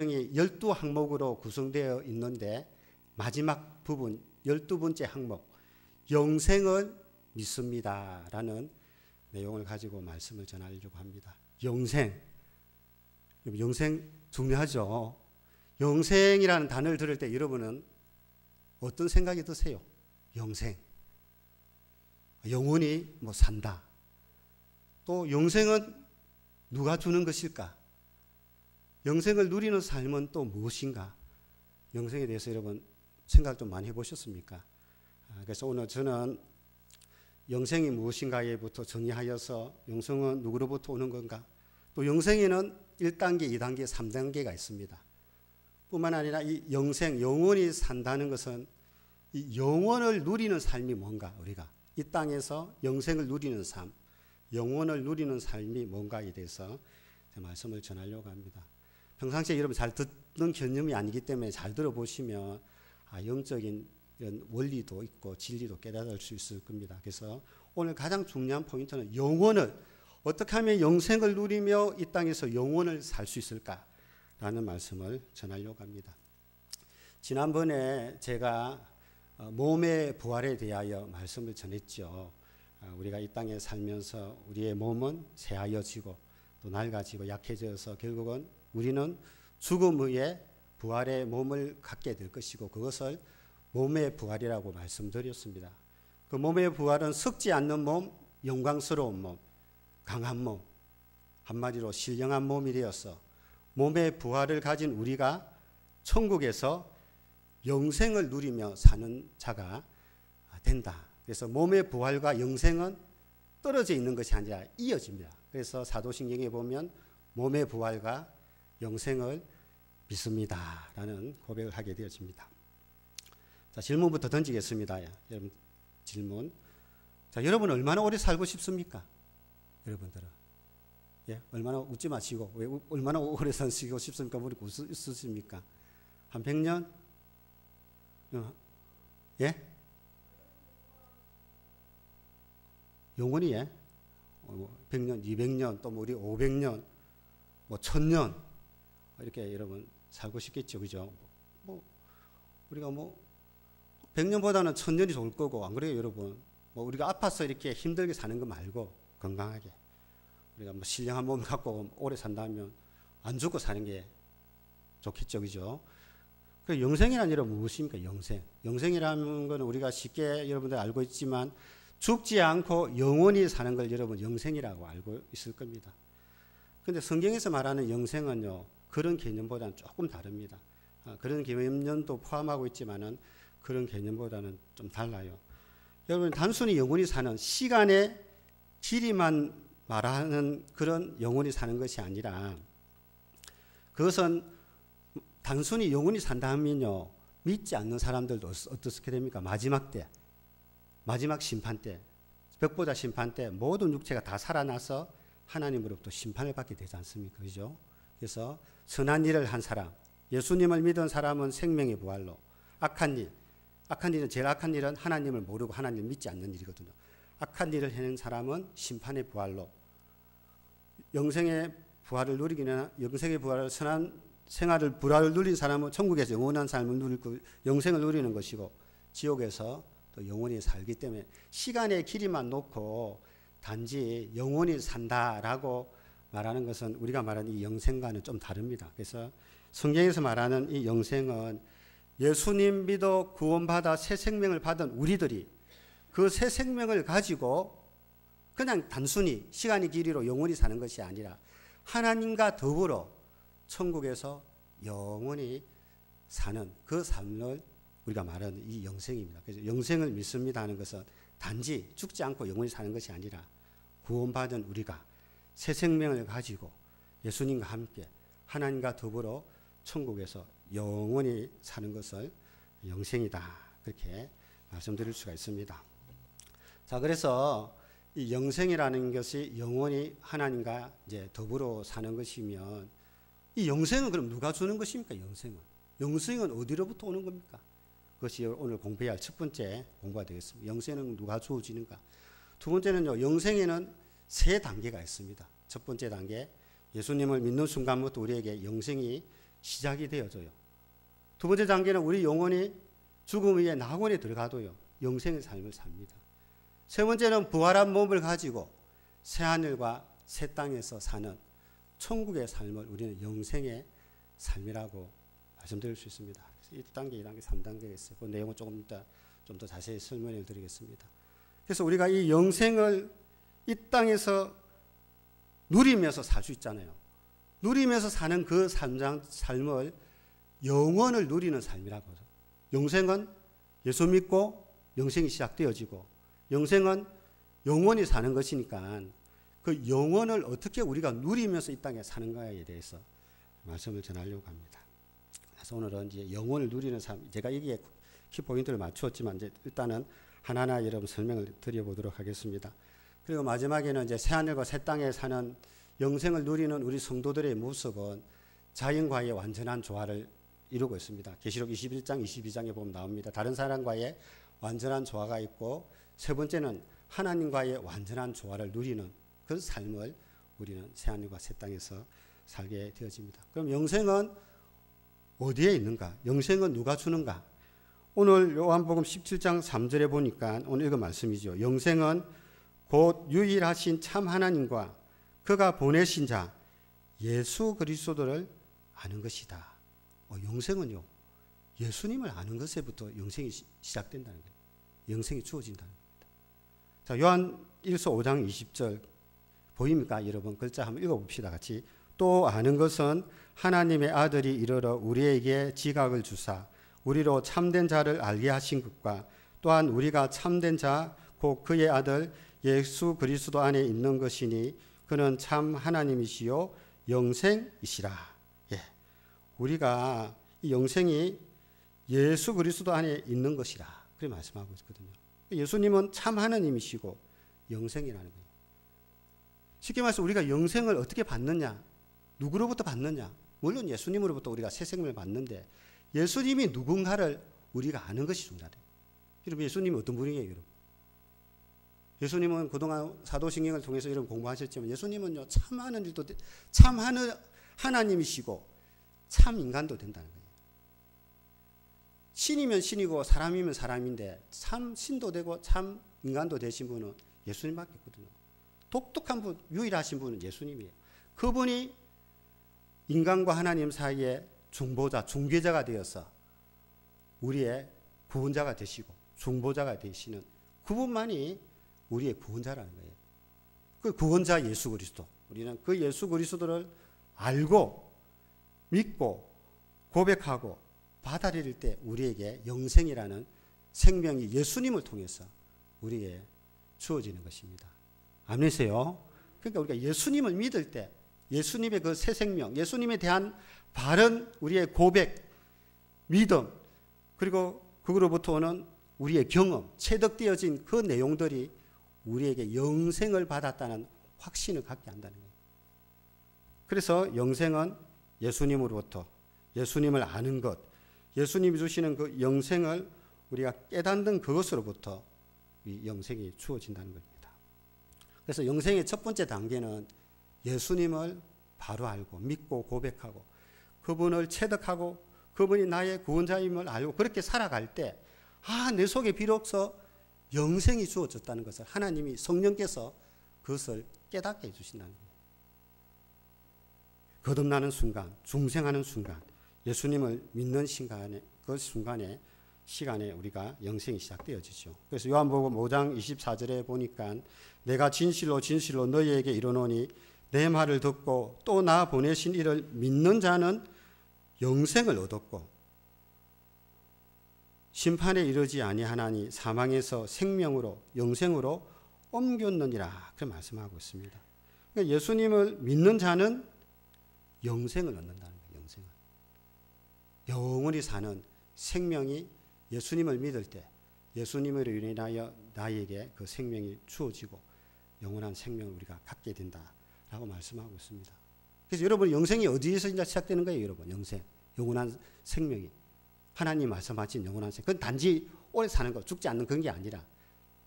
12항목으로 구성되어 있는데 마지막 부분 12번째 항목 영생을 믿습니다라는 내용을 가지고 말씀을 전하려고 합니다. 영생 중요하죠. 영생이라는 단어를 들을 때 여러분은 어떤 생각이 드세요? 영생, 영원히 산다. 또 영생은 누가 주는 것일까? 영생을 누리는 삶은 또 무엇인가? 영생에 대해서 여러분 생각 좀 많이 해보셨습니까? 그래서 오늘 저는 영생이 무엇인가에부터 정의하여서 영생은 누구로부터 오는 건가? 또 영생에는 1단계, 2단계, 3단계가 있습니다. 뿐만 아니라 이 영생, 영원히 산다는 것은 이 영원을 누리는 삶이 뭔가, 우리가 이 땅에서 영생을 누리는 삶, 영원을 누리는 삶이 뭔가에 대해서 말씀을 전하려고 합니다. 평상시에 여러분 잘 듣는 개념이 아니기 때문에 잘 들어보시면 영적인 이런 원리도 있고 진리도 깨달을 수 있을 겁니다. 그래서 오늘 가장 중요한 포인트는 영원을 어떻게 하면 영생을 누리며 이 땅에서 영원을 살 수 있을까라는 말씀을 전하려고 합니다. 지난번에 제가 몸의 부활에 대하여 말씀을 전했죠. 우리가 이 땅에 살면서 우리의 몸은 쇠하여지고 또 낡아지고 약해져서 결국은 우리는 죽음 후에 부활의 몸을 갖게 될 것이고 그것을 몸의 부활이라고 말씀드렸습니다. 그 몸의 부활은 썩지 않는 몸, 영광스러운 몸, 강한 몸, 한마디로 신령한 몸이 되어서 몸의 부활을 가진 우리가 천국에서 영생을 누리며 사는 자가 된다. 그래서 몸의 부활과 영생은 떨어져 있는 것이 아니라 이어집니다. 그래서 사도신경에 보면 몸의 부활과 영생을 믿습니다라는 고백을 하게 되어집니다. 자, 질문부터 던지겠습니다. 여러분 질문. 자, 여러분 얼마나 오래 살고 싶습니까? 여러분들은. 예, 얼마나 웃지 마시고 왜 얼마나 오래 사시고 싶습니까? 우리 웃으십니까? 한 100년? 예? 영원히 100년, 200년, 또 우리 500년, 1000년 이렇게 여러분 살고 싶겠죠, 그죠? 우리가 100년보다는 1000년이 좋을 거고 안 그래요, 여러분? 우리가 아파서 이렇게 힘들게 사는 거 말고 건강하게 우리가 신령한 몸을 갖고 오래 산다면 안 죽고 사는 게 좋겠죠, 그죠? 그 영생이라는 여러분 무엇입니까? 영생이라는 것은 우리가 쉽게 여러분들 알고 있지만 죽지 않고 영원히 사는 걸 여러분 영생이라고 알고 있을 겁니다. 그런데 성경에서 말하는 영생은요 그런 개념보다는 조금 다릅니다. 그런 개념도 포함하고 있지만은 그런 개념보다는 좀 달라요. 여러분 단순히 영원히 사는 시간의 길이만 말하는 그런 영원히 사는 것이 아니라 그것은 단순히 영원히 산다 하면요 믿지 않는 사람들도 어떻게 됩니까? 마지막 때, 마지막 심판 때, 벽보다 심판 때 모든 육체가 다 살아나서 하나님으로부터 심판을 받게 되지 않습니까? 그죠? 그래서 선한 일을 한 사람, 예수님을 믿은 사람은 생명의 부활로, 악한 일은 제일 악한 일은 하나님을 모르고 하나님을 믿지 않는 일이거든요. 악한 일을 해낸 사람은 심판의 부활로, 영생의 부활을 누리기는 영생의 부활을 선한 생활을 부활을 누린 사람은 천국에서 영원한 삶을 누릴 그 영생을 누리는 것이고 지옥에서 또 영원히 살기 때문에 시간의 길이만 놓고 단지 영원히 산다라고 말하는 것은 우리가 말하는 이 영생과는 좀 다릅니다. 그래서 성경에서 말하는 이 영생은 예수님 믿어 구원받아 새 생명을 받은 우리들이 그 새 생명을 가지고 그냥 단순히 시간의 길이로 영원히 사는 것이 아니라 하나님과 더불어 천국에서 영원히 사는 그 삶을 우리가 말하는 이 영생입니다. 그래서 영생을 믿습니다 하는 것은 단지 죽지 않고 영원히 사는 것이 아니라 구원받은 우리가 새 생명을 가지고 예수님과 함께 하나님과 더불어 천국에서 영원히 사는 것을 영생이다. 그렇게 말씀드릴 수가 있습니다. 자, 그래서 이 영생이라는 것이 영원히 하나님과 이제 더불어 사는 것이면 이 영생은 그럼 누가 주는 것입니까? 영생은 어디로부터 오는 겁니까? 그것이 오늘 공부해야 할 첫 번째 공부가 되겠습니다. 영생은 누가 주어지는가? 두 번째는요, 영생에는 세 단계가 있습니다. 첫 번째 단계, 예수님을 믿는 순간부터 우리에게 영생이 시작이 되어져요. 두 번째 단계는 우리 영혼이 죽음 위에 낙원에 들어가도요, 영생의 삶을 삽니다. 세 번째는 부활한 몸을 가지고 새하늘과 새 땅에서 사는 천국의 삶을 우리는 영생의 삶이라고 말씀드릴 수 있습니다. 1단계, 2단계, 3단계가 있어요. 그 내용은 조금 좀 더 자세히 설명을 드리겠습니다. 그래서 우리가 이 영생을 이 땅에서 누리면서 살 수 있잖아요. 누리면서 사는 그 삶을 영원을 누리는 삶이라고 하죠. 영생은 예수 믿고 영생이 시작되어지고, 영생은 영원히 사는 것이니까 그 영원을 어떻게 우리가 누리면서 이 땅에 사는가에 대해서 말씀을 전하려고 합니다. 그래서 오늘은 이제 영원을 누리는 삶, 제가 여기에 키포인트를 맞추었지만 이제 일단은 하나하나 여러분 설명을 드려보도록 하겠습니다. 그리고 마지막에는 이제 새하늘과 새 땅에 사는 영생을 누리는 우리 성도들의 모습은 자연과의 완전한 조화를 이루고 있습니다. 계시록 21장, 22장에 보면 나옵니다. 다른 사람과의 완전한 조화가 있고, 세 번째는 하나님과의 완전한 조화를 누리는 그 삶을 우리는 새하늘과 새 땅에서 살게 되어집니다. 그럼 영생은 어디에 있는가? 영생은 누가 주는가? 오늘 요한복음 17장 3절에 보니까 오늘 읽은 말씀이죠. 영생은 곧 유일하신 참 하나님과 그가 보내신 자 예수 그리스도를 아는 것이다. 영생은요, 예수님을 아는 것에부터 영생이 시작된다는 거예요. 영생이 주어진다는 겁니다. 자, 요한 1서 5장 20절 보입니까? 여러분 글자 한번 읽어봅시다. 같이. 또 아는 것은 하나님의 아들이 이르러 우리에게 지각을 주사 우리로 참된 자를 알게 하신 것과 또한 우리가 참된 자 곧 그의 아들 예수 그리스도 안에 있는 것이니 그는 참 하나님이시요 영생이시라. 예. 우리가 이 영생이 예수 그리스도 안에 있는 것이라 그렇게 말씀하고 있거든요. 예수님은 참 하나님이시고 영생이라는 거예요. 쉽게 말해서 우리가 영생을 어떻게 받느냐, 누구로부터 받느냐, 물론 예수님으로부터 우리가 새 생명을 받는데 예수님이 누군가를 우리가 아는 것이 중요하다. 여러분 예수님이 어떤 분이에요? 여러분? 예수님은 그동안 사도신경을 통해서 여러분 공부하셨지만 예수님은요 참 하는 일도 참 하나님이시고 참 인간도 된다는 거예요. 신이면 신이고 사람이면 사람인데 참 신도 되고 참 인간도 되신 분은 예수님밖에 없거든요. 독특한 분, 유일하신 분은 예수님이에요. 그분이 인간과 하나님 사이에 중보자, 중개자가 되어서 우리의 구원자가 되시고 중보자가 되시는 그분만이 우리의 구원자라는 거예요. 그 구원자 예수 그리스도. 우리는 그 예수 그리스도를 알고 믿고 고백하고 받아들일 때 우리에게 영생이라는 생명이 예수님을 통해서 우리에게 주어지는 것입니다. 아멘이세요? 그러니까 우리가 예수님을 믿을 때 예수님의 그 새 생명, 예수님에 대한 바른 우리의 고백, 믿음, 그리고 그거로부터 오는 우리의 경험, 체득되어진 그 내용들이 우리에게 영생을 받았다는 확신을 갖게 한다는 거예요. 그래서 영생은 예수님으로부터 예수님을 아는 것, 예수님이 주시는 그 영생을 우리가 깨닫는 그것으로부터 이 영생이 주어진다는 겁니다. 그래서 영생의 첫 번째 단계는 예수님을 바로 알고 믿고 고백하고 그분을 체득하고 그분이 나의 구원자임을 알고 그렇게 살아갈 때 내 속에 비로소 영생이 주어졌다는 것을 하나님이 성령께서 그것을 깨닫게 해주신다는 거예요. 거듭나는 순간, 중생하는 순간, 예수님을 믿는 순간에, 그 시간에 우리가 영생이 시작되어지죠. 그래서 요한복음 5장 24절에 보니까 내가 진실로 진실로 너희에게 이르노니 내 말을 듣고 또 나 보내신 이를 믿는 자는 영생을 얻었고 심판에 이르지 아니하나니 사망에서 생명으로 영생으로 옮겼느니라 그렇게 말씀하고 있습니다. 그러니까 예수님을 믿는 자는 영생을 얻는다는 거예요. 영생을. 영원히 사는 생명이 예수님을 믿을 때 예수님으로 인하여 나에게 그 생명이 주어지고 영원한 생명을 우리가 갖게 된다라고 말씀하고 있습니다. 그래서 여러분 영생이 어디에서 이제 시작되는 거예요, 여러분? 영생, 영원한 생명이 하나님 말씀하신 영원한 생명. 그건 단지 오래 사는 것, 죽지 않는 그런 게 아니라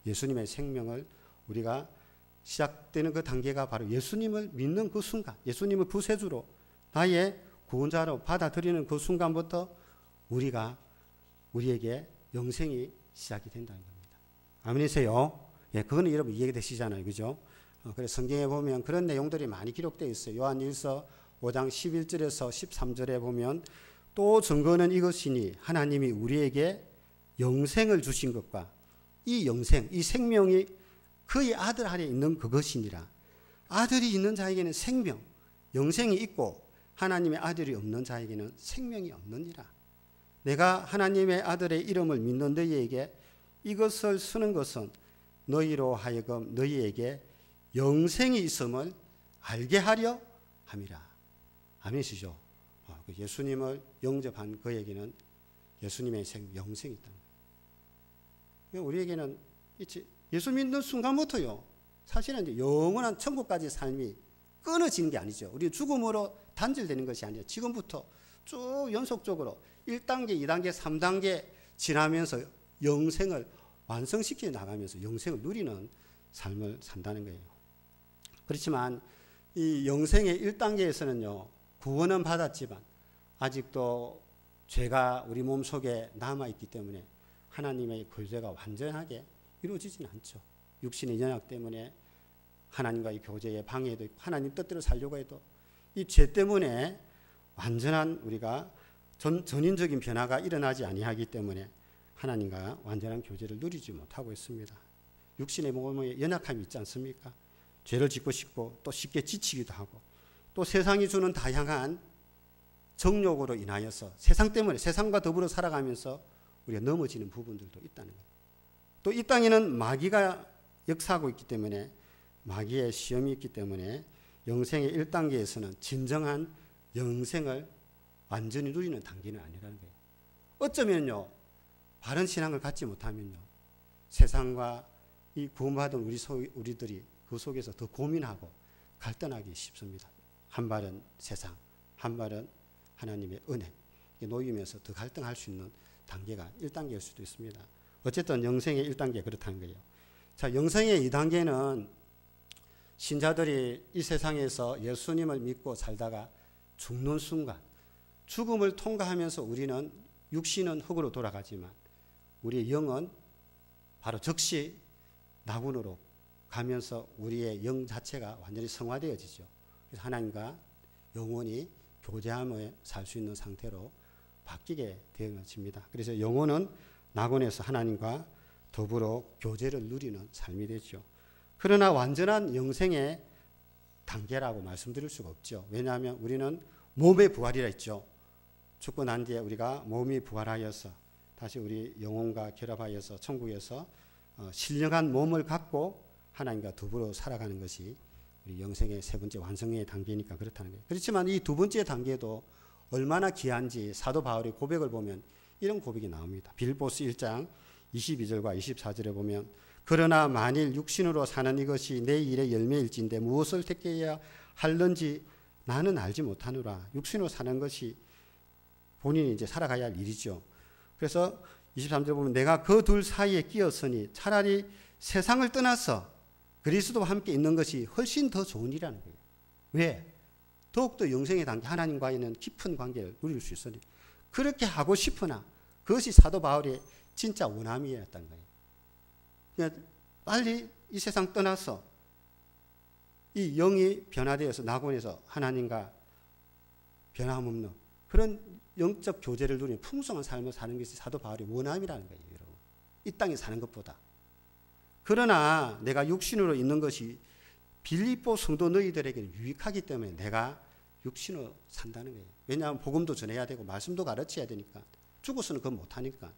예수님의 생명을 우리가 시작되는 그 단계가 바로 예수님을 믿는 그 순간, 예수님을 구세주로 나의 구원자로 받아들이는 그 순간부터 우리에게 영생이 시작이 된다는 겁니다. 아멘이세요? 예, 그거는 여러분 이해되시잖아요. 그죠? 그래서 성경에 보면 그런 내용들이 많이 기록되어 있어요. 요한일서 5장 11절에서 13절에 보면 또 증거는 이것이니 하나님이 우리에게 영생을 주신 것과 이 영생, 이 생명이 그의 아들 안에 있는 그것이니라. 아들이 있는 자에게는 생명, 영생이 있고 하나님의 아들이 없는 자에게는 생명이 없느니라. 내가 하나님의 아들의 이름을 믿는 너희에게 이것을 쓰는 것은 너희로 하여금 너희에게 영생이 있음을 알게 하려 함이라. 아멘이시죠? 예수님을 영접한 그에게는 예수님의 영생이 있다는 거예요. 우리에게는 예수 믿는 순간부터요. 사실은 이제 영원한 천국까지 삶이 끊어지는 게 아니죠. 우리 죽음으로 단절되는 것이 아니라 지금부터 쭉 연속적으로 1단계, 2단계, 3단계 지나면서 영생을 완성시켜 나가면서 영생을 누리는 삶을 산다는 거예요. 그렇지만 이 영생의 1단계에서는요. 구원은 받았지만 아직도 죄가 우리 몸속에 남아있기 때문에 하나님의 교제가 완전하게 이루어지지는 않죠. 육신의 연약 때문에 하나님과의 교제에 방해도 있고 하나님 뜻대로 살려고 해도 이 죄 때문에 완전한 우리가 전인적인 변화가 일어나지 아니하기 때문에 하나님과 완전한 교제를 누리지 못하고 있습니다. 육신의 몸에 연약함이 있지 않습니까? 죄를 짓고 싶고 또 쉽게 지치기도 하고 또 세상이 주는 다양한 정욕으로 인하여서 세상 때문에 세상과 더불어 살아가면서 우리가 넘어지는 부분들도 있다는 거예요. 또 이 땅에는 마귀가 역사하고 있기 때문에 마귀의 시험이 있기 때문에 영생의 1단계에서는 진정한 영생을 완전히 누리는 단계는 아니라는 거예요. 어쩌면요. 바른 신앙을 갖지 못하면요. 세상과 이 구원받은 우리들이 그 속에서 더 고민하고 갈등하기 쉽습니다. 한 발은 세상, 한 발은 하나님의 은혜. 놓이면서 더 갈등할 수 있는 단계가 1단계일 수도 있습니다. 어쨌든 영생의 1단계 그렇다는 거예요. 자, 영생의 2단계는 신자들이 이 세상에서 예수님을 믿고 살다가 죽는 순간 죽음을 통과하면서 우리는 육신은 흙으로 돌아가지만 우리의 영은 바로 즉시 낙원으로 가면서 우리의 영 자체가 완전히 성화되어지죠. 그래서 하나님과 영원히 교제하며 살 수 있는 상태로 바뀌게 되어집니다. 그래서 영혼은 낙원에서 하나님과 더불어 교제를 누리는 삶이 되죠. 그러나 완전한 영생의 단계라고 말씀드릴 수가 없죠. 왜냐하면 우리는 몸의 부활이라 했죠. 죽고 난 뒤에 우리가 몸이 부활하여서 다시 우리 영혼과 결합하여서 천국에서 신령한 몸을 갖고 하나님과 더불어 살아가는 것이 우리 영생의 세 번째 완성의 단계니까 그렇다는 거예요. 그렇지만 이 두 번째 단계도 얼마나 귀한지 사도 바울의 고백을 보면 이런 고백이 나옵니다. 빌립보서 1장 22절과 24절에 보면 그러나 만일 육신으로 사는 이것이 내 일의 열매일진데 무엇을 택해야 할는지 나는 알지 못하노라. 육신으로 사는 것이 본인이 이제 살아가야 할 일이죠. 그래서 23절 보면 내가 그 둘 사이에 끼었으니 차라리 세상을 떠나서 그리스도와 함께 있는 것이 훨씬 더 좋은 일이라는 거예요. 왜? 더욱더 영생의 단계 하나님과의 깊은 관계를 누릴 수 있으니 그렇게 하고 싶으나 그것이 사도 바울의 진짜 원함이었던 거예요. 그러니까 빨리 이 세상 떠나서 이 영이 변화되어서 낙원에서 하나님과 변함없는 그런 영적 교제를 누리는 풍성한 삶을 사는 것이 사도 바울의 원함이라는 거예요. 여러분. 이 땅에 사는 것보다. 그러나 내가 육신으로 있는 것이 빌립보 성도 너희들에게는 유익하기 때문에 내가 육신으로 산다는 거예요. 왜냐하면 복음도 전해야 되고 말씀도 가르쳐야 되니까. 죽어서는 그건 못하니까.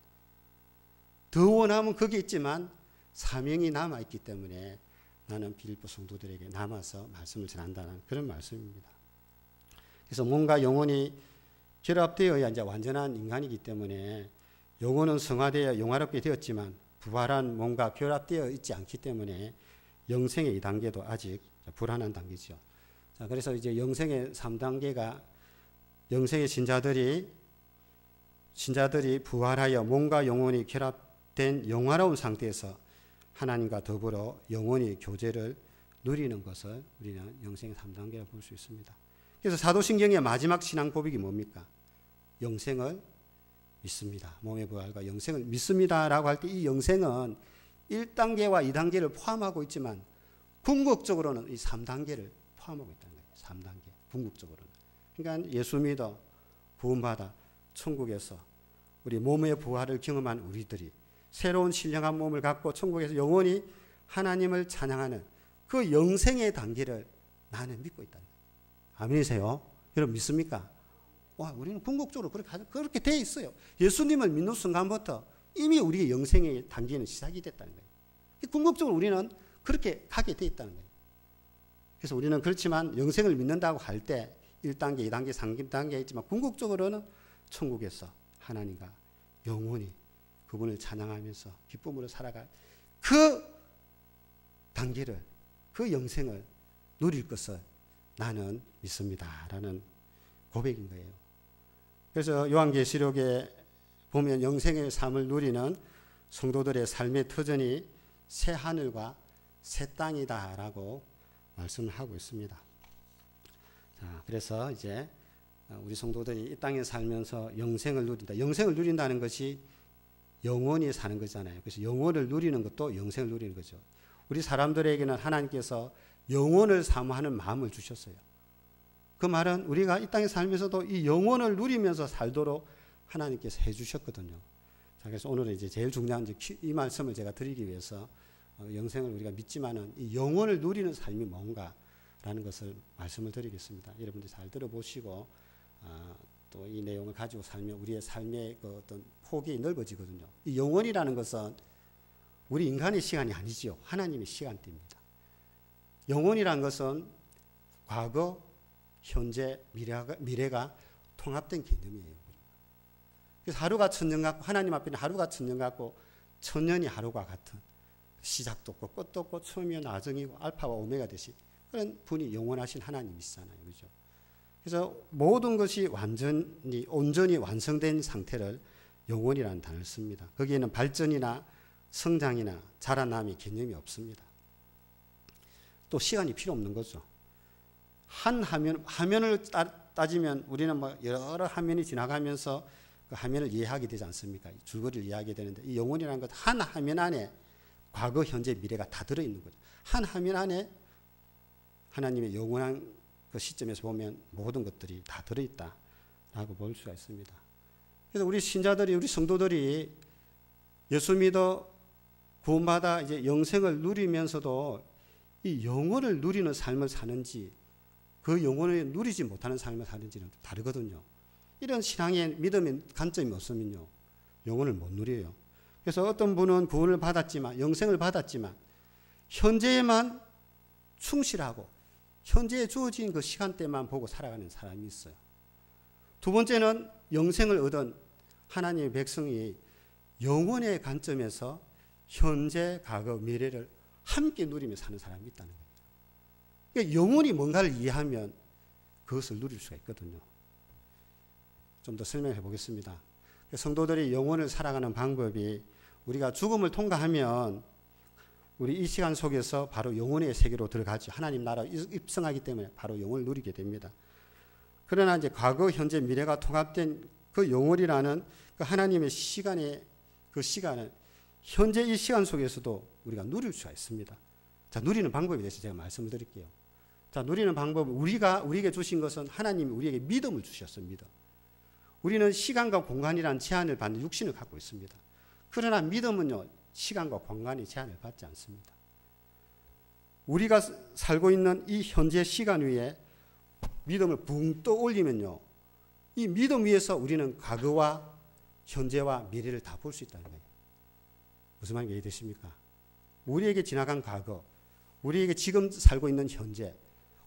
더 원하면 그게 있지만 사명이 남아있기 때문에 나는 빌립보 성도들에게 남아서 말씀을 전한다는 그런 말씀입니다. 그래서 몸과 영혼이 결합되어야 이제 완전한 인간이기 때문에 영혼은 성화되어 영화롭게 되었지만 부활한 몸과 결합되어 있지 않기 때문에 영생의 2단계도 아직 불안한 단계죠. 자, 그래서 이제 영생의 3단계가 영생의 신자들이 부활하여 몸과 영혼이 결합된 영화로운 상태에서 하나님과 더불어 영원히 교제를 누리는 것을 우리는 영생의 3단계라고 볼 수 있습니다. 그래서 사도신경의 마지막 신앙 고백이 뭡니까? 영생을 믿습니다. 몸의 부활과 영생을 믿습니다라고 할 때 이 영생은 1단계와 2단계를 포함하고 있지만 궁극적으로는 이 3단계를 포함하고 있다는 거예요. 3단계. 궁극적으로는. 그러니까 예수 믿어 구원받아 천국에서 우리 몸의 부활을 경험한 우리들이 새로운 신령한 몸을 갖고 천국에서 영원히 하나님을 찬양하는 그 영생의 단계를 나는 믿고 있다는 거예요. 아멘이세요? 여러분 믿습니까? 와, 우리는 궁극적으로 그렇게 돼 있어요. 예수님을 믿는 순간부터 이미 우리의 영생의 단계는 시작이 됐다는 거예요. 궁극적으로 우리는 그렇게 가게 돼 있다는 거예요. 그래서 우리는 그렇지만 영생을 믿는다고 할 때 1단계, 2단계, 3단계 있지만 궁극적으로는 천국에서 하나님과 영원히 그분을 찬양하면서 기쁨으로 살아갈 그 단계를, 그 영생을 누릴 것을 나는 믿습니다. 라는 고백인 거예요. 그래서 요한계시록에 보면 영생의 삶을 누리는 성도들의 삶의 터전이 새 하늘과 새 땅이다 라고 말씀을 하고 있습니다. 자, 그래서 이제 우리 성도들이 이 땅에 살면서 영생을 누린다. 영생을 누린다는 것이 영원히 사는 거잖아요. 그래서 영원을 누리는 것도 영생을 누리는 거죠. 우리 사람들에게는 하나님께서 영원을 사모하는 마음을 주셨어요. 그 말은 우리가 이 땅에 살면서도 이 영원을 누리면서 살도록 하나님께서 해주셨거든요. 자, 그래서 오늘은 이제 제일 중요한 이 말씀을 제가 드리기 위해서 영생을 우리가 믿지만은 이 영원을 누리는 삶이 뭔가라는 것을 말씀을 드리겠습니다. 여러분들 잘 들어보시고 또 이 내용을 가지고 살면 우리의 삶의 그 어떤 폭이 넓어지거든요. 이 영원이라는 것은 우리 인간의 시간이 아니지요. 하나님의 시간대입니다. 영원이라는 것은 과거, 현재, 미래가 통합된 개념이에요. 그래서 하루가 천년 같고 하나님 앞에는 하루가 천년 같고 천년이 하루가 같은 시작도 없고 끝도 없고 처음이요 나중이고 알파와 오메가 되신 그런 분이 영원하신 하나님이시잖아요. 그렇죠? 그래서 모든 것이 온전히 완성된 상태를 영원이라는 단어를 씁니다. 거기에는 발전이나 성장이나 자라남이 개념이 없습니다. 또 시간이 필요 없는 거죠. 한 화면을 따지면 우리는 뭐 여러 화면이 지나가면서 그 화면을 이해하게 되지 않습니까? 줄거리를 이해하게 되는데 이 영혼이라는 것 한 화면 안에 과거, 현재, 미래가 다 들어있는 거죠. 한 화면 안에 하나님의 영원한 그 시점에서 보면 모든 것들이 다 들어있다라고 볼 수가 있습니다. 그래서 우리 신자들이, 우리 성도들이 예수 믿어 구원받아 이제 영생을 누리면서도 이 영혼을 누리는 삶을 사는지 그 영혼을 누리지 못하는 삶을 사는지는 다르거든요. 이런 신앙의 믿음의 관점이 없으면요 영혼을 못 누려요. 그래서 어떤 분은 구원을 받았지만 영생을 받았지만 현재에만 충실하고 현재에 주어진 그 시간대만 보고 살아가는 사람이 있어요. 두 번째는 영생을 얻은 하나님의 백성이 영혼의 관점에서 현재, 과거, 미래를 함께 누리며 사는 사람이 있다는 거예요. 그러니까 영혼이 뭔가를 이해하면 그것을 누릴 수가 있거든요. 좀 더 설명해 보겠습니다. 성도들이 영혼을 살아가는 방법이 우리가 죽음을 통과하면 우리 이 시간 속에서 바로 영혼의 세계로 들어가죠. 하나님 나라 입성하기 때문에 바로 영혼을 누리게 됩니다. 그러나 이제 과거, 현재, 미래가 통합된 그 영혼이라는 그 하나님의 시간의 그 시간을 현재 이 시간 속에서도 우리가 누릴 수가 있습니다. 자, 누리는 방법에 대해서 제가 말씀을 드릴게요. 자, 누리는 방법, 우리에게 주신 것은 하나님이 우리에게 믿음을 주셨습니다. 우리는 시간과 공간이라는 제한을 받는 육신을 갖고 있습니다. 그러나 믿음은요, 시간과 공간의 제한을 받지 않습니다. 우리가 살고 있는 이 현재 시간 위에 믿음을 붕 떠올리면요, 이 믿음 위에서 우리는 과거와 현재와 미래를 다 볼 수 있다는 거예요. 무슨 말인지 이해되십니까? 우리에게 지나간 과거, 우리에게 지금 살고 있는 현재,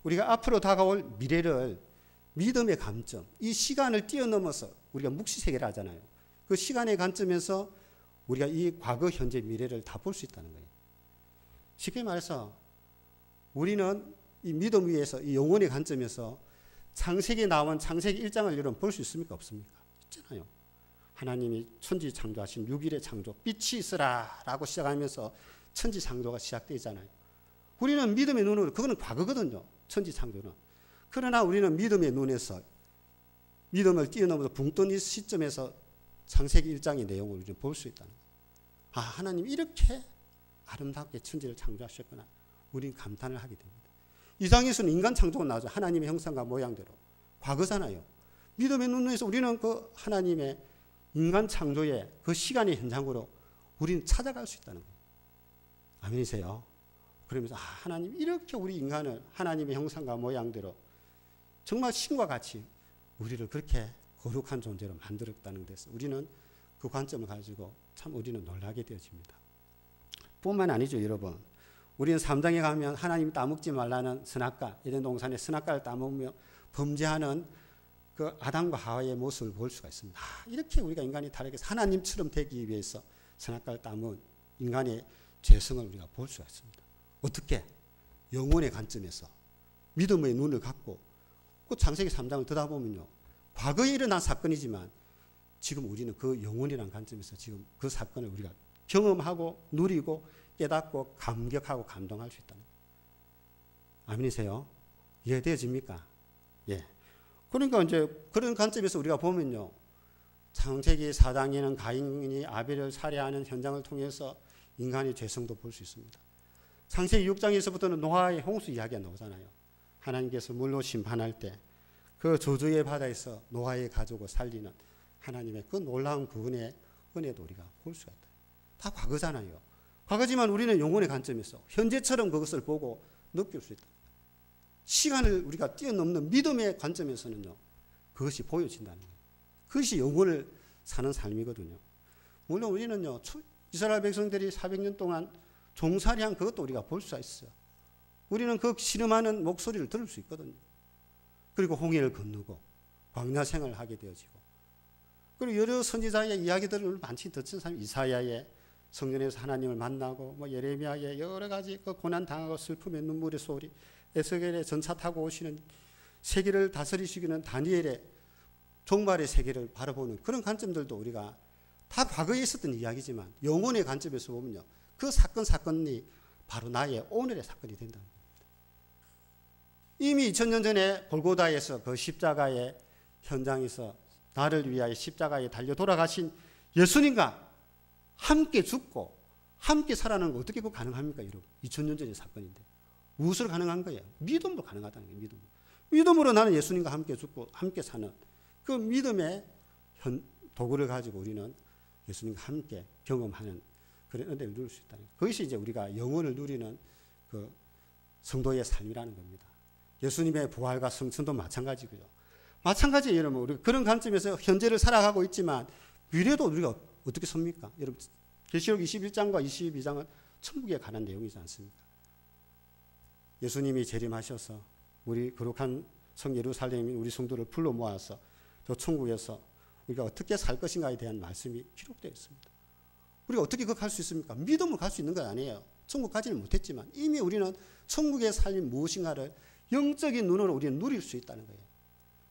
우리가 앞으로 다가올 미래를 믿음의 관점, 이 시간을 뛰어넘어서 우리가 묵시세계를 하잖아요. 그 시간의 관점에서 우리가 이 과거, 현재, 미래를 다 볼 수 있다는 거예요. 쉽게 말해서 우리는 이 믿음 위에서 이 영혼의 관점에서 창세기에 나온 창세기 1장을 여러분 볼 수 있습니까? 없습니까? 있잖아요. 하나님이 천지 창조하신 6일의 창조, 빛이 있으라 라고 시작하면서 천지 창조가 시작되잖아요. 우리는 믿음의 눈으로, 그거는 과거거든요. 천지 창조는. 그러나 우리는 믿음의 눈에서 믿음을 뛰어넘어서 붕 뜬 이 시점에서 창세기 1장의 내용을 우리는 볼 수 있다는 거예요. 아, 하나님 이렇게 아름답게 천지를 창조하셨구나. 우리는 감탄을 하게 됩니다. 이 장에서는 인간 창조가 나오죠. 하나님의 형상과 모양대로. 과거잖아요. 믿음의 눈에서 우리는 그 하나님의 인간 창조의 그 시간의 현장으로 우리는 찾아갈 수 있다는 거예요. 아멘이세요? 그러면서 하나님 이렇게 우리 인간을 하나님의 형상과 모양대로 정말 신과 같이 우리를 그렇게 거룩한 존재로 만들었다는 데서 우리는 그 관점을 가지고 참 우리는 놀라게 되어집니다. 뿐만 아니죠, 여러분. 우리는 3장에 가면 하나님이 따먹지 말라는 선악과, 에덴 동산의 선악과를 따먹으며 범죄하는 그 아담과 하와의 모습을 볼 수가 있습니다. 이렇게 우리가 인간이 타락해서 하나님처럼 되기 위해서 선악과를 따먹은 인간의 죄성을 우리가 볼 수가 있습니다. 어떻게? 영혼의 관점에서 믿음의 눈을 갖고 그 창세기 3장을 들여다보면요. 과거에 일어난 사건이지만 지금 우리는 그 영혼이라는 관점에서 지금 그 사건을 우리가 경험하고 누리고 깨닫고 감격하고 감동할 수 있다는 거예요. 아멘이세요? 이해되어집니까? 예. 그러니까 이제 그런 관점에서 우리가 보면요. 창세기 4장에는 가인이 아벨을 살해하는 현장을 통해서 인간의 죄성도 볼 수 있습니다. 창세기 6장에서부터는 노아의 홍수 이야기가 나오잖아요. 하나님께서 물로 심판할 때 그 저주의 바다에서 노아의 가족을 살리는 하나님의 그 놀라운 구원의 은혜도 우리가 볼 수가 있다. 다 과거잖아요. 과거지만 우리는 영혼의 관점에서 현재처럼 그것을 보고 느낄 수 있다. 시간을 우리가 뛰어넘는 믿음의 관점에서는요. 그것이 보여진다는 거예요. 그것이 영혼을 사는 삶이거든요. 물론 우리는요. 이스라엘 백성들이 400년 동안 종살이한 그것도 우리가 볼 수가 있어요. 우리는 그 신음하는 목소리를 들을 수 있거든요. 그리고 홍해를 건너고 광야 생활을 하게 되어지고 그리고 여러 선지자의 이야기들을 많이 듣는 사람이 이사야의 성전에서 하나님을 만나고 뭐 예레미야의 여러 가지 그 고난 당하고 슬픔의 눈물의 소리, 에스겔의 전차 타고 오시는 세계를 다스리시기는 다니엘의 종말의 세계를 바라보는 그런 관점들도 우리가 다 과거에 있었던 이야기지만 영혼의 관점에서 보면요. 그 사건이 바로 나의 오늘의 사건이 된다는 겁니다. 이미 2000년 전에 골고다에서 그 십자가의 현장에서 나를 위하여 십자가에 달려 돌아가신 예수님과 함께 죽고 함께 살아나는 거 어떻게 그거 가능합니까, 여러분? 2000년 전의 사건인데. 무엇으로 가능한 거예요? 믿음으로 가능하다는 거예요, 믿음으로. 믿음으로 나는 예수님과 함께 죽고 함께 사는 그 믿음의 도구를 가지고 우리는 예수님과 함께 경험하는 그런 은혜를 누릴 수 있다는 거예요. 그것이 이제 우리가 영혼을 누리는 그 성도의 삶이라는 겁니다. 예수님의 부활과 성천도 마찬가지고요. 마찬가지예요, 여러분. 우리 그런 관점에서 현재를 살아가고 있지만 미래도 우리가 어떻게 섭니까? 여러분, 계시록 21장과 22장은 천국에 관한 내용이지 않습니까? 예수님이 재림하셔서 우리 거룩한 성 예루살렘인 우리 성도를 불러 모아서 저 천국에서 우리가 어떻게 살 것인가에 대한 말씀이 기록되어 있습니다. 우리가 어떻게 그걸 갈 수 있습니까? 믿음으로 갈 수 있는 건 아니에요. 천국 가지는 못했지만 이미 우리는 천국의 삶이 무엇인가를 영적인 눈으로 우리는 누릴 수 있다는 거예요.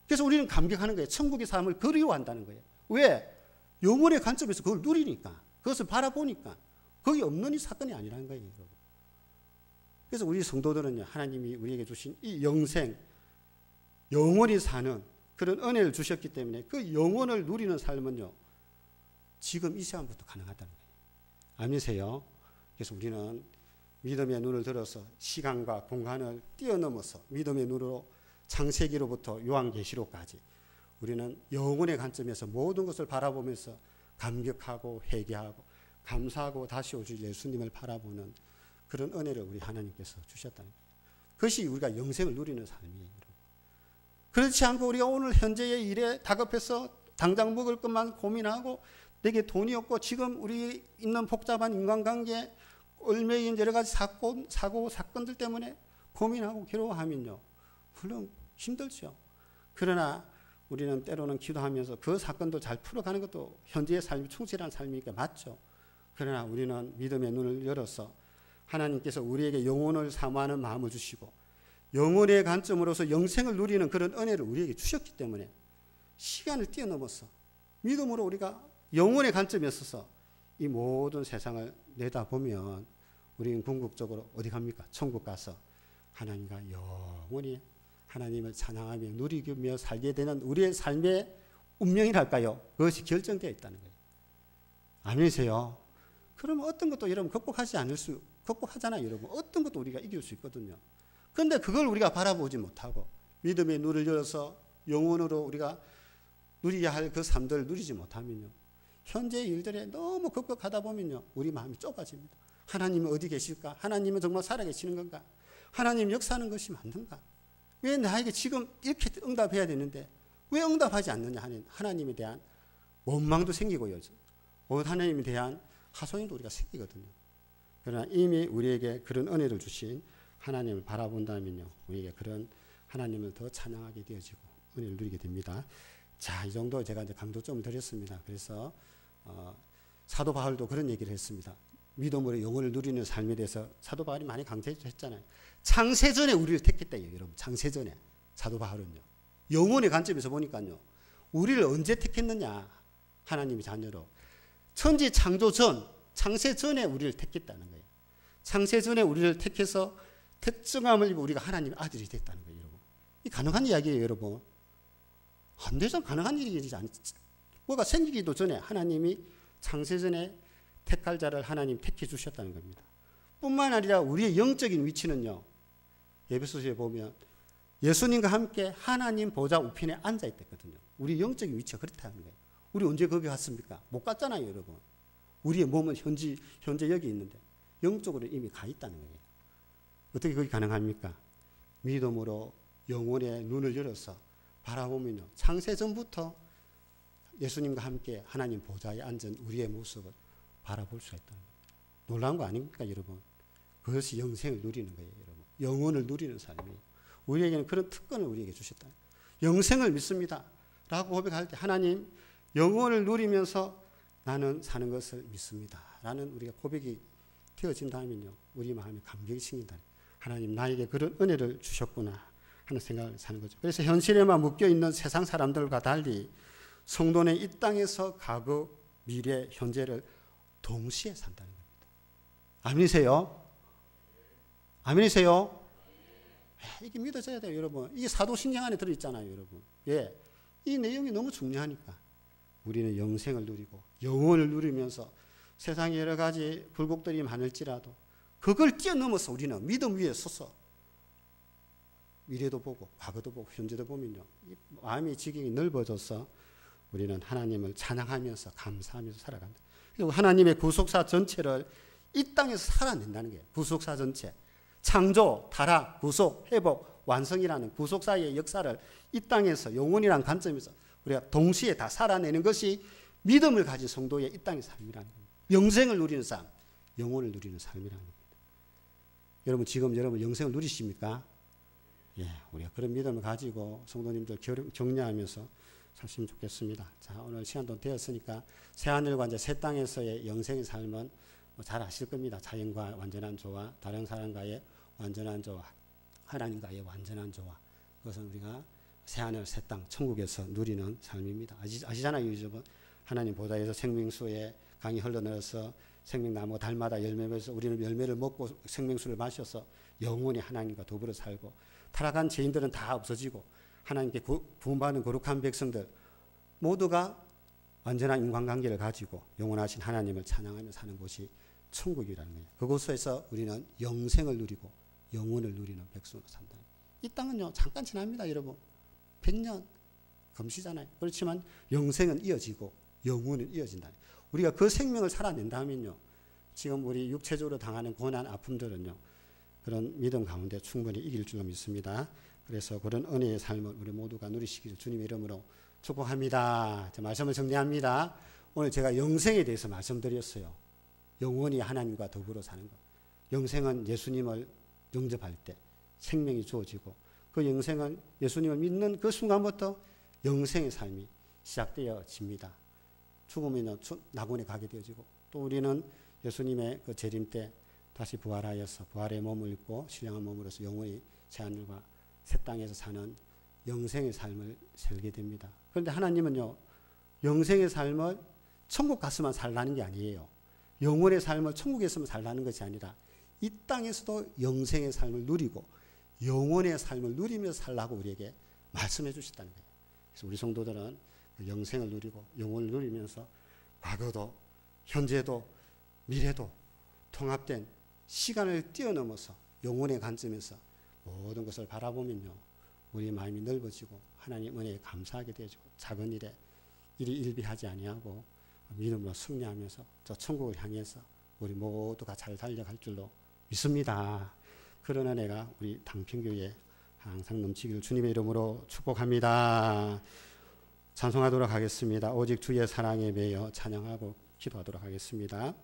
그래서 우리는 감격하는 거예요. 천국의 삶을 그리워한다는 거예요. 왜? 영혼의 관점에서 그걸 누리니까, 그것을 바라보니까 거기 없는 이 사건이 아니라는 거예요, 여러분. 그래서 우리 성도들은요, 하나님이 우리에게 주신 이 영생, 영원히 사는 그런 은혜를 주셨기 때문에 그 영혼을 누리는 삶은요, 지금 이 시간부터 가능하다는 거예요. 아멘이세요? 그래서 우리는 믿음의 눈을 들어서 시간과 공간을 뛰어넘어서 믿음의 눈으로 창세기로부터 요한계시록까지 우리는 영혼의 관점에서 모든 것을 바라보면서 감격하고 회개하고 감사하고 다시 오실 예수님을 바라보는 그런 은혜를 우리 하나님께서 주셨다는 거예요. 그것이 우리가 영생을 누리는 삶이에요. 그렇지 않고 우리가 오늘 현재의 일에 다급해서 당장 먹을 것만 고민하고 내게 돈이 없고 지금 우리 있는 복잡한 인간관계 얼매인 여러 가지 사건들 때문에 고민하고 괴로워하면요. 물론 힘들죠. 그러나 우리는 때로는 기도하면서 그 사건도 잘 풀어가는 것도 현재의 삶이 충실한 삶이니까 맞죠. 그러나 우리는 믿음의 눈을 열어서 하나님께서 우리에게 영혼을 사모하는 마음을 주시고 영혼의 관점으로서 영생을 누리는 그런 은혜를 우리에게 주셨기 때문에 시간을 뛰어넘어서 믿음으로 우리가 영혼의 관점에 있어서 이 모든 세상을 내다보면 우리는 궁극적으로 어디 갑니까? 천국 가서 하나님과 영원히 하나님을 찬양하며 누리며 살게 되는 우리의 삶의 운명이랄까요? 그것이 결정되어 있다는 거예요. 아멘이세요? 그러면 어떤 것도 여러분 극복하잖아요, 여러분. 어떤 것도 우리가 이길 수 있거든요. 그런데 그걸 우리가 바라보지 못하고 믿음의 눈을 열어서 영혼으로 우리가 누려야 할 그 삶들을 누리지 못하면요. 현재 일들에 너무 급격하다 보면요. 우리 마음이 좁아집니다. 하나님은 어디 계실까? 하나님은 정말 살아계시는 건가? 하나님 역사하는 것이 맞는가? 왜 나에게 지금 이렇게 응답해야 되는데 왜 응답하지 않느냐 하는 하나님에 대한 원망도 생기고요. 하나님에 대한 하소연도 우리가 생기거든요. 그러나 이미 우리에게 그런 은혜를 주신 하나님을 바라본다면요. 우리에게 그런 하나님을 더 찬양하게 되어지고 은혜를 누리게 됩니다. 자, 이 정도 제가 이제 강조점을 드렸습니다. 그래서 사도 바울도 그런 얘기를 했습니다. 믿음으로 영혼을 누리는 삶에 대해서 사도 바울이 많이 강조했잖아요. 창세전에 우리를 택했다, 여러분. 창세전에 사도 바울은요. 영혼의 관점에서 보니까요. 우리를 언제 택했느냐? 하나님의 자녀로. 천지 창조 전, 창세 전에 우리를 택했다는 거예요. 창세 전에 우리를 택해서 특정함을 입어 우리가 하나님의 아들이 됐다는 거예요, 여러분. 이 가능한 이야기예요, 여러분. 안 되죠. 가능한 일이지 않지. 뭐가 생기기도 전에 하나님이 창세 전에 택할 자를 하나님 택해 주셨다는 겁니다. 뿐만 아니라 우리의 영적인 위치는요. 에베소서에 보면 예수님과 함께 하나님 보좌 우편에 앉아 있었거든요. 우리 영적인 위치가 그렇다는 거예요. 우리 언제 거기 갔습니까? 못 갔잖아요, 여러분. 우리의 몸은 현재 여기 있는데 영적으로 이미 가 있다는 거예요. 어떻게 그게 가능합니까? 믿음으로 영혼의 눈을 열어서 바라보면요. 창세 전부터 예수님과 함께 하나님 보좌에 앉은 우리의 모습을 바라볼 수가 있다는 겁니다. 놀라운 거 아닙니까, 여러분? 그것이 영생을 누리는 거예요, 여러분. 영혼을 누리는 삶이에요. 우리에게는 그런 특권을 우리에게 주셨다. 영생을 믿습니다. 라고 고백할 때 하나님 영혼을 누리면서 나는 사는 것을 믿습니다. 라는 우리가 고백이 되어진다면요. 우리 마음에 감격이 생긴다. 하나님 나에게 그런 은혜를 주셨구나 하는 생각을 사는 거죠. 그래서 현실에만 묶여있는 세상 사람들과 달리 성도는 이 땅에서 과거, 미래, 현재를 동시에 산다는 겁니다. 아멘이세요? 아멘이세요? 이게 믿어져야 돼요, 여러분. 이게 사도신경 안에 들어있잖아요, 여러분. 예, 이 내용이 너무 중요하니까 우리는 영생을 누리고 영혼을 누리면서 세상에 여러 가지 굴곡들이 많을지라도 그걸 뛰어넘어서 우리는 믿음 위에 서서 미래도 보고 과거도 보고 현재도 보면요. 마음의 지경이 넓어져서 우리는 하나님을 찬양하면서 감사하면서 살아간다. 그리고 하나님의 구속사 전체를 이 땅에서 살아낸다는 거예요. 구속사 전체. 창조, 타락, 구속, 회복, 완성이라는 구속사의 역사를 이 땅에서 영혼이라는 관점에서 우리가 동시에 다 살아내는 것이 믿음을 가진 성도의 이 땅의 삶이라는 겁니다. 영생을 누리는 삶, 영혼을 누리는 삶이라는 겁니다. 여러분 지금 여러분 영생을 누리십니까? 예, 우리가 그런 믿음을 가지고 성도님들 격려하면서 사시면 좋겠습니다. 자, 오늘 시간도 되었으니까 새하늘과 이제 새 땅에서의 영생의 삶은 잘 아실 겁니다. 자연과 완전한 조화, 다른 사람과의 완전한 조화, 하나님과의 완전한 조화. 그것은 우리가 새하늘, 새 땅, 천국에서 누리는 삶입니다. 아시잖아요. 요즘은 하나님 보좌에서 생명수의 강이 흘러내려서 생명나무 달마다 열매 맺어서 우리는 열매를 먹고 생명수를 마셔서 영원히 하나님과 더불어 살고 타락한 죄인들은 다 없어지고 하나님께 구원받는 거룩한 백성들 모두가 완전한 인간관계를 가지고 영원하신 하나님을 찬양하며 사는 곳이 천국이라는 거예요. 그곳에서 우리는 영생을 누리고 영혼을 누리는 백성으로 산다. 이 땅은요 잠깐 지납니다, 여러분. 100년 금시잖아요. 그렇지만 영생은 이어지고 영혼은 이어진다. 우리가 그 생명을 살아낸다면요. 지금 우리 육체적으로 당하는 고난, 아픔들은요. 그런 믿음 가운데 충분히 이길 줄로 믿습니다. 그래서 그런 은혜의 삶을 우리 모두가 누리시기를 주님의 이름으로 축복합니다. 제 말씀을 정리합니다. 오늘 제가 영생에 대해서 말씀드렸어요. 영원히 하나님과 더불어 사는 것. 영생은 예수님을 영접할 때 생명이 주어지고 그 영생은 예수님을 믿는 그 순간부터 영생의 삶이 시작되어집니다. 죽으면 낙원에 가게 되어지고 또 우리는 예수님의 그 재림 때 다시 부활하여서 부활의 몸을 입고 신령한 몸으로서 영원히 새하늘과 새 땅에서 사는 영생의 삶을 살게 됩니다. 그런데 하나님은요. 영생의 삶을 천국 가서만 살라는 게 아니에요. 영원의 삶을 천국에서만 살라는 것이 아니라 이 땅에서도 영생의 삶을 누리고 영혼의 삶을 누리며 살라고 우리에게 말씀해 주셨다는 거예요. 그래서 우리 성도들은 그 영생을 누리고 영혼을 누리면서 과거도 현재도 미래도 통합된 시간을 뛰어넘어서 영혼의 관점에서 모든 것을 바라보면요, 우리 마음이 넓어지고 하나님 은혜에 감사하게 되어지고 작은 일에 일이 일비하지 아니하고 믿음으로 승리하면서 저 천국을 향해서 우리 모두가 잘 달려갈 줄로 믿습니다. 그런 은혜가 우리 당평교회에 항상 넘치기를 주님의 이름으로 축복합니다. 찬송하도록 하겠습니다. 오직 주의 사랑에 매여 찬양하고 기도하도록 하겠습니다.